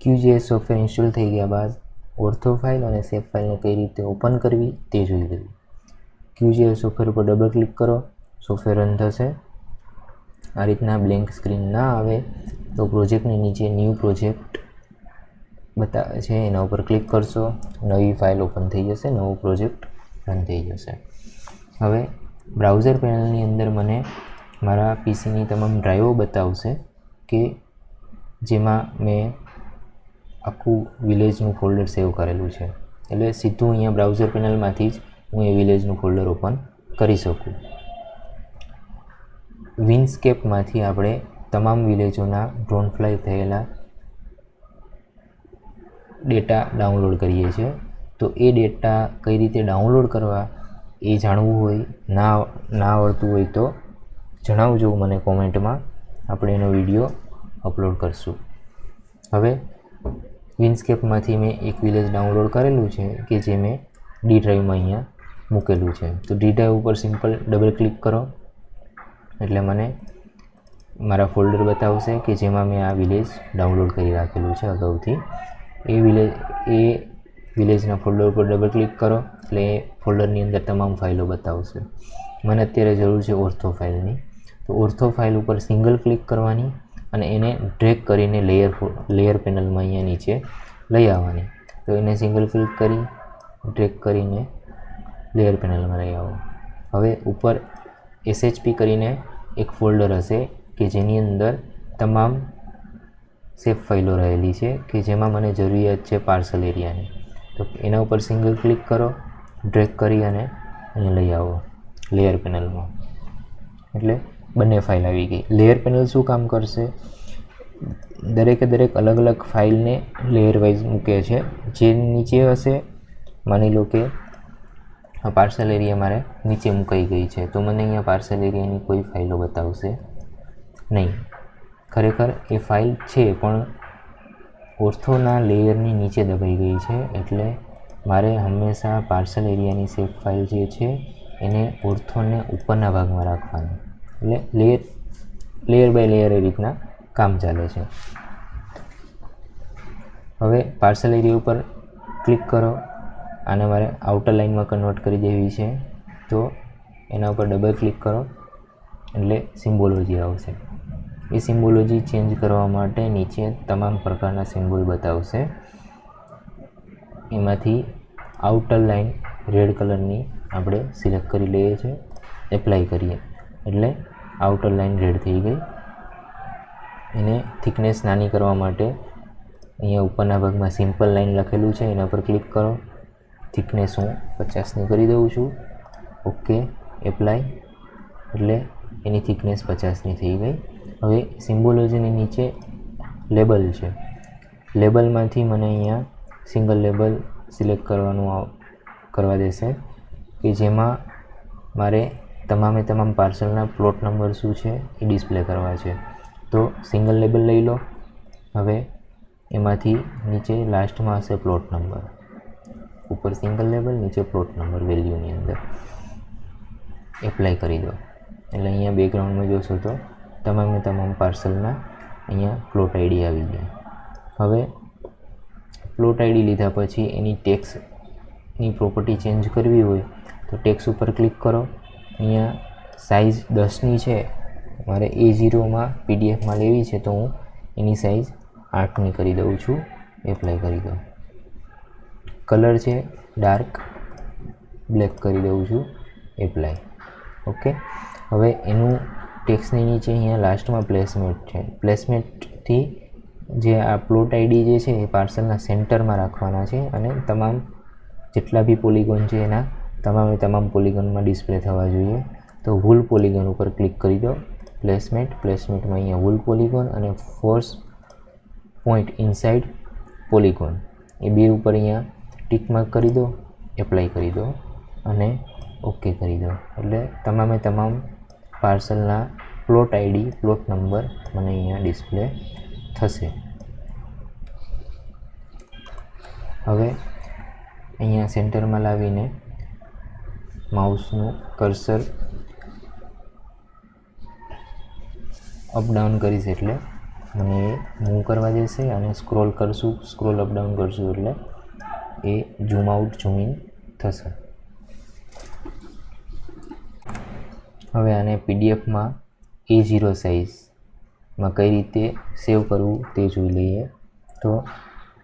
QGIS software install થઈ ગયા બાદ ઓર્થો ફાઇલ અને સેફ ફાઇલને કઈ રીતે ઓપન કરવી તે જોઈ લઈએ. QGIS સોફ્ટવેર પર ડબલ ક્લિક કરો, સોફ્ટવેર રન થશે. આ રીતના બ્લેન્ક સ્ક્રીન ના આવે તો પ્રોજેક્ટની નીચે ન્યૂ પ્રોજેક્ટ બતાવે છે, એના ઉપર ક્લિક કરશો, નવી ફાઇલ ઓપન થઈ જશે, નવો પ્રોજેક્ટ રન થઈ જશે. હવે બ્રાઉઝર પેનલની અંદર મને મારા પીસીની તમામ ડ્રાઈવો બતાવશે કે જેમાં મેં આખું વિલેજનું ફોલ્ડર સેવ કરેલું છે. એટલે સીધું અહીંયા બ્રાઉઝર પેનલમાંથી જ હું એ વિલેજનું ફોલ્ડર ઓપન કરી શકું. વિન્ડસ્કેપમાંથી આપણે તમામ વિલેજોના ડ્રોન ફ્લાય થયેલા ડેટા ડાઉનલોડ કરીએ છીએ. તો એ ડેટા કઈ રીતે ડાઉનલોડ કરવા એ જાણવું હોય, ના આવડતું હોય તો જણાવજો મને કોમેન્ટમાં, આપણે એનો વિડીયો અપલોડ કરશું. હવે વિન્ડસ્કેપમાંથી મેં એક વિલેજ ડાઉનલોડ કરેલું છે કે જે મેં ડી ડ્રાઈવમાં અહીંયા મૂકેલું છે. તો ડી ડ્રાઈવ ઉપર સિમ્પલ ડબલ ક્લિક કરો એટલે મને મારા ફોલ્ડર બતાવશે કે જેમાં મેં આ વિલેજ ડાઉનલોડ કરી રાખેલું છે અગાઉથી. એ વિલેજના ફોલ્ડર ઉપર ડબલ ક્લિક કરો એટલે એ ફોલ્ડરની અંદર તમામ ફાઇલો બતાવશે. મને અત્યારે જરૂર છે ઓર્થો ફાઇલની, તો ઓર્થો ફાઇલ ઉપર સિંગલ ક્લિક કરવાની અને એને ડ્રેગ કરીને લેયર પેનલમાં અહીંયા નીચે લઈ આવવાની. તો એને સિંગલ ક્લિક કરી ડ્રેગ કરીને લેયર પેનલમાં લઈ આવો. હવે ઉપર SHP કરીને એક ફોલ્ડર હશે કે જેની અંદર તમામ સેફ ફાઇલો રહેલી છે કે જેમાં મને જરૂરિયાત છે પાર્સલ એરિયાની. તો એના ઉપર સિંગલ ક્લિક કરો, ડ્રેગ કરી અને અહીંયા લઈ આવો લેયર પેનલમાં. એટલે બંને ફાઇલ આવી ગઈ. લેયર પેનલ શું કામ કરશે? દરેક અલગ અલગ ફાઇલને લેયર વાઇઝ મૂકે છે. જે નીચે હશે, માની લો કે આ પાર્સલ એરિયા મારે નીચે મુકાઈ ગઈ છે, તો મને અહીંયા પાર્સલ એરિયાની કોઈ ફાઇલો બતાવશે નહીં. ખરેખર એ ફાઇલ છે પણ ઓર્થોના લેયરની નીચે દબાઈ ગઈ છે, એટલે મારે હંમેશા પાર્સલ એરિયાની સેફ ફાઇલ જે છે એને ઓર્થોને ઉપરના ભાગમાં રાખવાની. એટલે લેયર બાય લેયર એ રીતના કામ ચાલે છે. હવે પાર્સલ એરિયા ઉપર ક્લિક કરો. આને મારે આઉટર લાઇનમાં કન્વર્ટ કરી દેવી છે, તો એના ઉપર ડબલ ક્લિક કરો એટલે સિમ્બોલોજી આવશે. એ સિમ્બોલોજી ચેન્જ કરવા માટે નીચે તમામ પ્રકારના સિમ્બોલ બતાવશે. એમાંથી આઉટર લાઇન રેડ કલરની આપણે સિલેક્ટ કરી લઈએ છીએ, એપ્લાય કરીએ એટલે આઉટર લાઇન રેડ થઈ ગઈ. એને થિકનેસ નાની કરવા માટે અહીંયા ઉપરના ભાગમાં સિમ્પલ લાઇન લખેલું છે, એના પર ક્લિક કરો. થિકનેસ હું 50ની કરી દઉં છું. ઓકે, એપ્લાય એટલે એની થિકનેસ 50ની થઈ ગઈ. હવે સિમ્બોલોજીની નીચે લેબલ છે. લેબલમાંથી મને અહીંયા સિંગલ લેબલ સિલેક્ટ કરવા દેશે કે જેમાં મારે તમામે તમામ પાર્સલના પ્લોટ નંબર શું છે એ ડિસ્પ્લે કરવા છે. તો સિંગલ લેબલ લઈ લો. હવે એમાંથી નીચે લાસ્ટમાં હશે પ્લોટ નંબર, ઉપર સિંગલ લેબલ, નીચે પ્લોટ નંબર વેલ્યુની અંદર. એપ્લાય કરી દો એટલે અહીંયા બેકગ્રાઉન્ડમાં જોશો તો તમામે તમામ પાર્સલના અહીંયા પ્લોટ આઈડી આવી ગયા. હવે પ્લોટ આઈડી લીધા પછી એની ટેક્સની પ્રોપર્ટી ચેન્જ કરવી હોય તો ટેક્સ ઉપર ક્લિક કરો. અહીંયા સાઇઝ 10ની છે, મારે A0માં PDFમાં લેવી છે, તો હું એની સાઇઝ 8ની કરી દઉં છું. એપ્લાય કરી દો. કલર છે ડાર્ક બ્લેક કરી દઉં છું. એપ્લાય. ઓકે. હવે એનું ટેક્સની નીચે અહીંયા લાસ્ટમાં પ્લેસમેન્ટ છે. પ્લેસમેન્ટથી જે આ પ્લોટ આઈડી જે છે એ પાર્સલના સેન્ટરમાં રાખવાના છે અને તમામ જેટલા બી પોલિગોન છે એના તમામ પોલિગોનમાં ડિસ્પ્લે થવા જોઈએ. તો વૂલ પોલિગોન ઉપર ક્લિક કરી દો. પ્લેસમેન્ટમાં અહીંયા વૂલ પોલિગોન અને ફોર્સ પોઈન્ટ ઇનસાઇડ પોલિગોન એ બે ઉપર અહીંયા ટિક માર્ક કરી દો. એપ્લાય કરી દો અને ઓકે કરી દો એટલે તમામ પાર્સલના પ્લોટ આઈડી, પ્લોટ નંબર મને અહીંયા ડિસ્પ્લે થશે. હવે અહીંયા સેન્ટરમાં લાવીને માઉસનું કર્સર અપ ડાઉન કરીશ એટલે મને એ મૂવ કરવા દેશે અને સ્ક્રોલ કરશું, સ્ક્રોલ અપડાઉન કરશું એટલે એ ઝૂમ આઉટ ઝૂમ ઇન થશે. હવે આને પીડીએફમાં A0 સાઇઝમાં કઈ રીતે સેવ કરવું તે જોઈ લઈએ. તો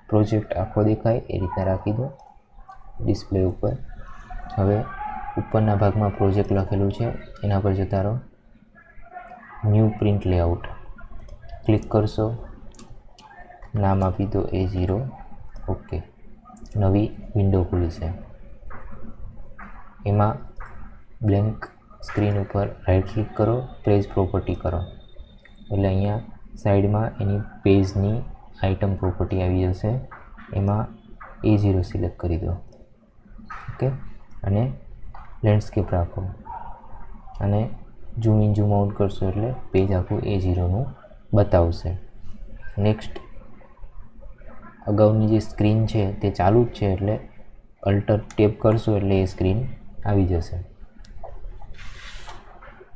પ્રોજેક્ટ આખો દેખાય એ રીતના રાખી દો ડિસ્પ્લે ઉપર. હવે ઉપરના ભાગમાં પ્રોજેક્ટ લખેલું છે એના પર જતા રહો. ન્યૂ પ્રિન્ટ લેઆઉટ ક્લિક કરશો, નામ આપી દો A0. ઓકે, નવી વિન્ડો ખુલશે. એમાં બ્લેન્ક સ્ક્રીન ઉપર રાઈટ ક્લિક કરો, પેજ પ્રોપર્ટી કરો એટલે અહીંયા સાઈડમાં એની પેજની આઇટમ પ્રોપર્ટી આવી જશે. એમાં A0 સિલેક્ટ કરી દો. ઓકે, અને લેન્ડસ્કેપ રાખો અને ઝૂમ ઇન ઝૂમ આઉટ કરશો એટલે પેજ આખું A0નું બતાવશે. નેક્સ્ટ, અગાઉની જે સ્ક્રીન છે તે ચાલુ જ છે એટલે અલ્ટર ટેપ કરશો એટલે એ સ્ક્રીન આવી જશે.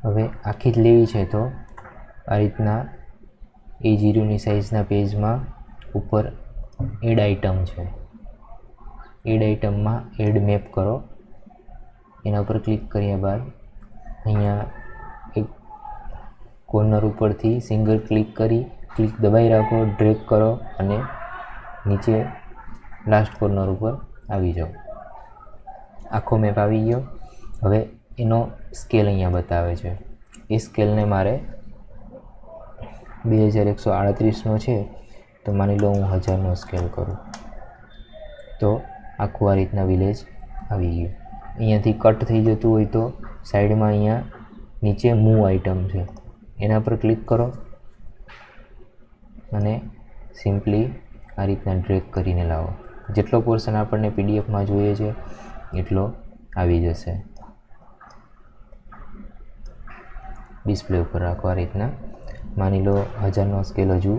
હવે આખી જ લેવી છે તો આ રીતના A0ની સાઇઝના પેજમાં ઉપર એડ આઇટમ છે, એડ આઇટમમાં એડ મેપ કરો. એના પર ક્લિક કર્યા બાદ અહીંયા એક કોર્નર ઉપરથી સિંગલ ક્લિક કરી ક્લિક દબાઈ રાખો, ડ્રેગ કરો અને નીચે લાસ્ટ કોર્નર ઉપર આવી જાઓ. આખો મેપ આવી ગયો. હવે એનો સ્કેલ અહીંયા બતાવે છે. એ સ્કેલને મારે 2138નો છે તો માની લો હું 1000નો સ્કેલ કરું તો આખું આ રીતના વિલેજ આવી ગયું. અહીંયાથી કટ થઈ જતું હોય તો સાઈડમાં અહીંયા નીચે મૂવ આઇટમ છે એના પર ક્લિક કરો અને સિમ્પલી આ રીતના ડ્રેગ કરીને લાવો. જેટલો પોર્શન આપણને પીડીએફમાં જોઈએ છે એટલો આવી જશે. ડિસ્પ્લે ઉપર રાખો આ રીતના. માની લો 1000નો સ્કેલ હજુ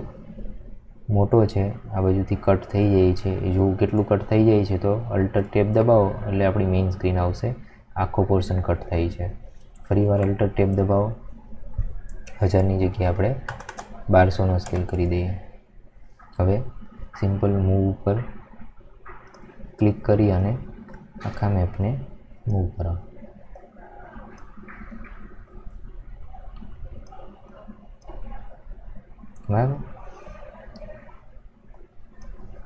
મોટો છે, આ બાજુથી કટ થઈ જાય છે. એ જોવું કેટલું કટ થઈ જાય છે તો અલ્ટર ટેપ દબાવો એટલે આપણી મેઇન સ્ક્રીન આવશે. આખો પોર્શન કટ થાય છે. ફરીવાર અલ્ટર ટેપ દબાવો, 1000ની જગ્યાએ આપણે 1200નો સ્કેલ કરી દઈએ. હવે સિમ્પલ મૂવ ઉપર ક્લિક કરી અને આખા મેપને મૂવ કરો. બરાબર,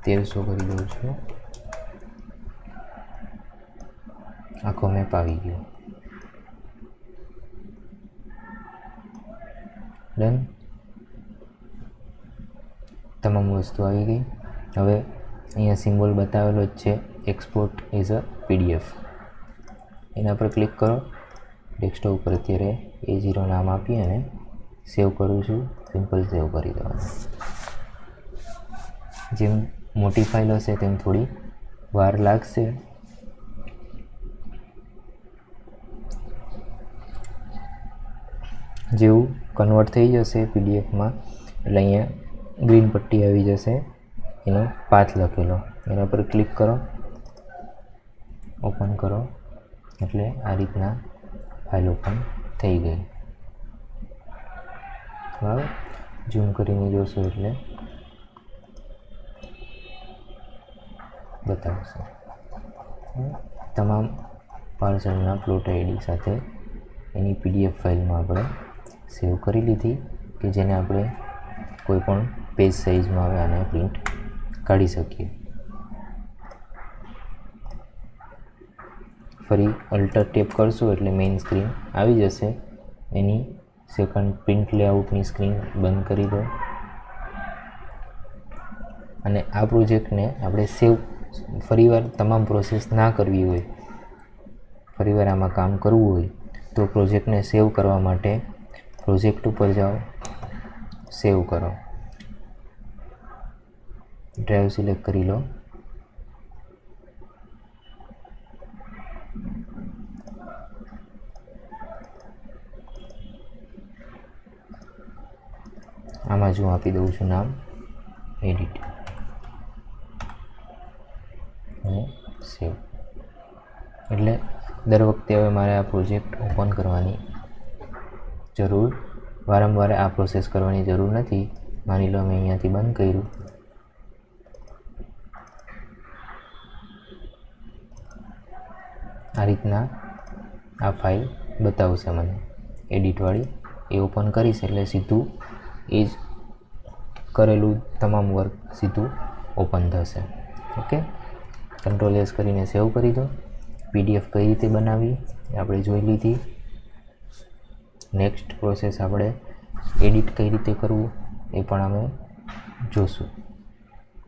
1300 કરી દઉં છું. આખો મેપ આવી ગયો. ડન, તમામ વસ્તુ આવી ગઈ. હવે અહીંયા સિમ્બોલ બતાવેલો જ છે એક્સપોર્ટ એઝ અ PDF. એના પર ક્લિક કરો. ડેસ્કટોપ ઉપર અત્યારે A0 નામ આપી અને સેવ કરું છું. સિમ્પલ સેવ કરી દેવાનું. જેમ મોટી ફાઇલ હશે તેમ થોડી વાર લાગશે. જેવું કન્વર્ટ થઈ જશે પીડીએફમાં એટલે અહીંયા ગ્રીન પટ્ટી આવી જશે, એનો પાથ લખેલો. એના પર ક્લિક કરો, ઓપન કરો એટલે આ રીતના ફાઇલ ઓપન થઈ ગઈ. બરાબર, ઝૂમ કરીને જોશો એટલે બતાવશે. તમામ પાર્સલના પ્લોટ આઈડી સાથે એની PDF ફાઇલમાં આપણે સેવ કરી લીધી કે જેને આપણે કોઈ પણ પેજ સાઇઝમાં હવે આને પ્રિન્ટ કાઢી શકીએ. ફરી અલ્ટર ટેપ કરશું એટલે મેઇન સ્ક્રીન આવી જશે. એની સેકન્ડ પ્રિન્ટ લેઆઉટની સ્ક્રીન બંધ કરી દો અને આ પ્રોજેક્ટને આપણે સેવ ફરીવાર તમામ પ્રોસેસ ના કરવી હોય, ફરીવાર આમાં કામ કરવું હોય તો પ્રોજેક્ટને સેવ કરવા માટે પ્રોજેક્ટ ઉપર જાઓ, સેવ કરો, ડ્રાઈવ સિલેક્ટ કરી લો. આમાં જ હું આપી દઉં છું નામ એડિટ અને સેવ. એટલે દર વખતે હવે મારે આ પ્રોજેક્ટ ઓપન કરવાની જરૂર, વારંવાર આ પ્રોસેસ કરવાની જરૂર નથી. માની લો મેં અહીંયાથી બંધ કર્યું. આ રીતના આ ફાઇલ બતાવશે મને એડિટવાળી. એ ઓપન કરીશ એટલે સીધું એ જ કરેલું તમામ વર્ક સીધું ઓપન થશે. ઓકે, કંટ્રોલ એસ કરીને સેવ કરી દો. PDF કઈ રીતે બનાવી એ આપણે જોઈ લીધી. નેક્સ્ટ પ્રોસેસ આપણે એડિટ કઈ રીતે કરવું એ પણ અમે જોશું.